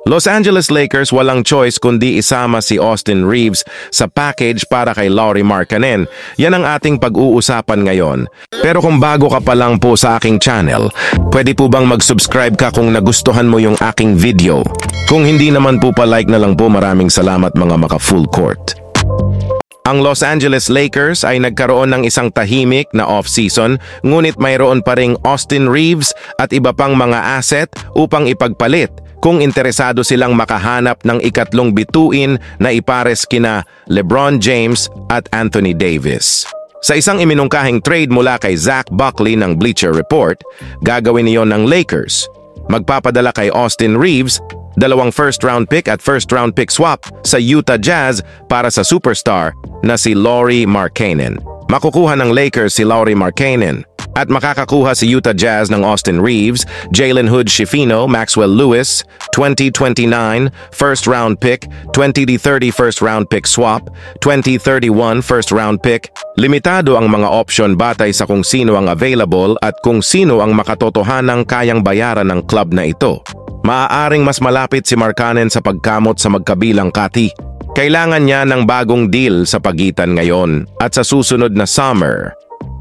Los Angeles Lakers walang choice kundi isama si Austin Reaves sa package para kay Lauri Markkanen. Yan ang ating pag-uusapan ngayon. Pero kung bago ka pa lang po sa aking channel, pwede po bang mag-subscribe ka kung nagustuhan mo yung aking video? Kung hindi naman po pa-like na lang po, maraming salamat mga maka-full court. Ang Los Angeles Lakers ay nagkaroon ng isang tahimik na off-season, ngunit mayroon pa ring Austin Reaves at iba pang mga asset upang ipagpalit kung interesado silang makahanap ng ikatlong bituin na ipares kina LeBron James at Anthony Davis. Sa isang iminungkahing trade mula kay Zach Buckley ng Bleacher Report, gagawin niyon ng Lakers. Magpapadala kay Austin Reaves 2 first-round pick at first-round pick swap sa Utah Jazz para sa superstar na si Lauri Markkanen. Makukuha ng Lakers si Lauri Markkanen at makakakuha si Utah Jazz ng Austin Reaves, Jalen Hood-Schifino, Maxwell Lewis, 2029 first-round pick, 2030 first-round pick swap, 2031 first-round pick. Limitado ang mga option batay sa kung sino ang available at kung sino ang makatotohanang kayang bayaran ng club na ito. Maaaring mas malapit si Markkanen sa pagkamot sa magkabilang kati. Kailangan niya ng bagong deal sa pagitan ngayon at sa susunod na summer.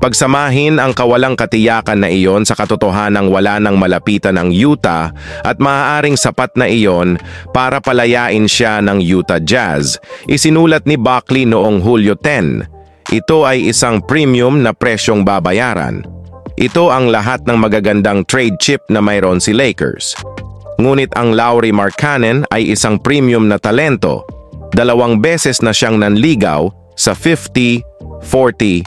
Pagsamahin ang kawalang katiyakan na iyon sa katotohanang wala nang malapitan ng Utah at maaaring sapat na iyon para palayain siya ng Utah Jazz. Isinulat ni Buckley noong Hulyo 10. Ito ay isang premium na presyong babayaran. Ito ang lahat ng magagandang trade chip na mayroon si Lakers. Ngunit ang Lauri Markkanen ay isang premium na talento. 2 beses na siyang nanligaw sa 50, 40,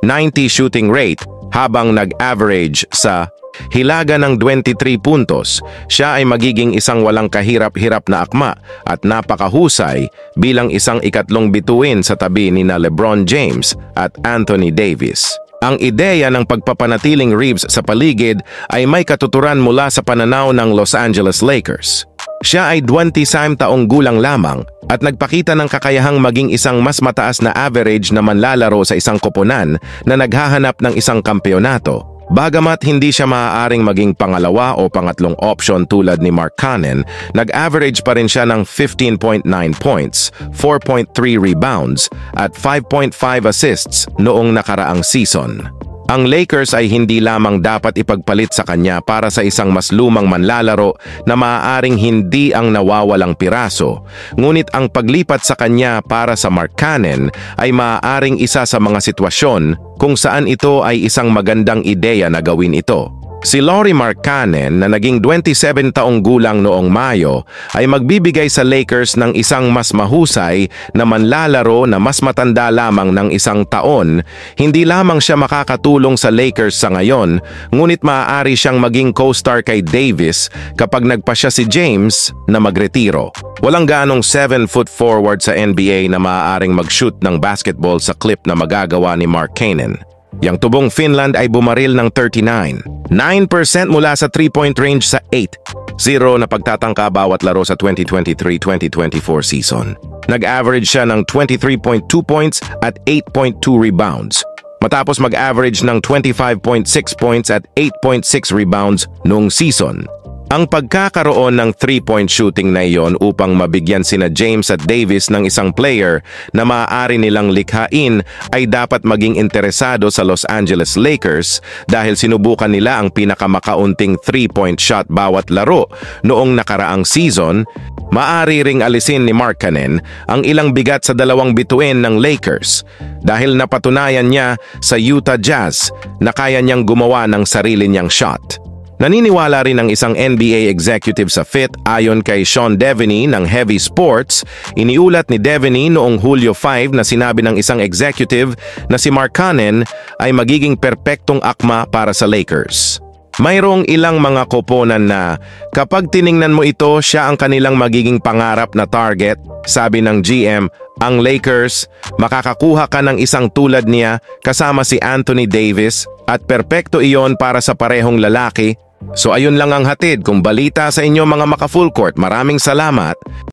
90 shooting rate habang nag-average sa hilaga ng 23 puntos. Siya ay magiging isang walang kahirap-hirap na akma at napakahusay bilang isang ikatlong bituin sa tabi ni na LeBron James at Anthony Davis. Ang ideya ng pagpapanatiling Reaves sa paligid ay may katuturan mula sa pananaw ng Los Angeles Lakers. Siya ay 27 taong gulang lamang at nagpakita ng kakayahang maging isang mas mataas na average na manlalaro sa isang koponan na naghahanap ng isang kampeonato. Bagamat hindi siya maaaring maging pangalawa o pangatlong option tulad ni Markkanen, nag-average pa rin siya ng 15.9 points, 4.3 rebounds at 5.5 assists noong nakaraang season. Ang Lakers ay hindi lamang dapat ipagpalit sa kanya para sa isang mas lumang manlalaro na maaaring hindi ang nawawalang piraso, ngunit ang paglipat sa kanya para sa Markkanen ay maaaring isa sa mga sitwasyon kung saan ito ay isang magandang ideya na gawin ito. Si Lauri Markkanen na naging 27 taong gulang noong Mayo ay magbibigay sa Lakers ng isang mas mahusay na manlalaro na mas matanda lamang ng isang taon. Hindi lamang siya makakatulong sa Lakers sa ngayon, ngunit maaari siyang maging co-star kay Davis kapag nagpasya si James na magretiro. Walang ganong 7-foot forward sa NBA na maaaring mag-shoot ng basketball sa clip na magagawa ni Markkanen. Yang tubong Finland ay bumaril ng 39%, 9% mula sa 3-point range sa 8-0 na pagtatangka bawat laro sa 2023-2024 season. Nag-average siya ng 23.2 points at 8.2 rebounds, matapos mag-average ng 25.6 points at 8.6 rebounds noong season. Ang pagkakaroon ng 3-point shooting na iyon upang mabigyan sina James at Davis ng isang player na maaari nilang likhain ay dapat maging interesado sa Los Angeles Lakers dahil sinubukan nila ang pinakamakaunting 3-point shot bawat laro noong nakaraang season. Maaari ring alisin ni Markkanen ang ilang bigat sa 2 bituin ng Lakers dahil napatunayan niya sa Utah Jazz na kaya niyang gumawa ng sarili niyang shot. Naniniwala rin ang isang NBA executive sa fit ayon kay Sean Deveney ng Heavy Sports. Iniulat ni Deveney noong Hulyo 5 na sinabi ng isang executive na si Markkanen ay magiging perpektong akma para sa Lakers. Mayroong ilang mga koponan na kapag tiningnan mo ito, siya ang kanilang magiging pangarap na target. Sabi ng GM, ang Lakers, makakakuha ka ng isang tulad niya kasama si Anthony Davis at perpekto iyon para sa parehong lalaki. So ayun lang ang hatid kong balita sa inyo mga maka-full court. Maraming salamat.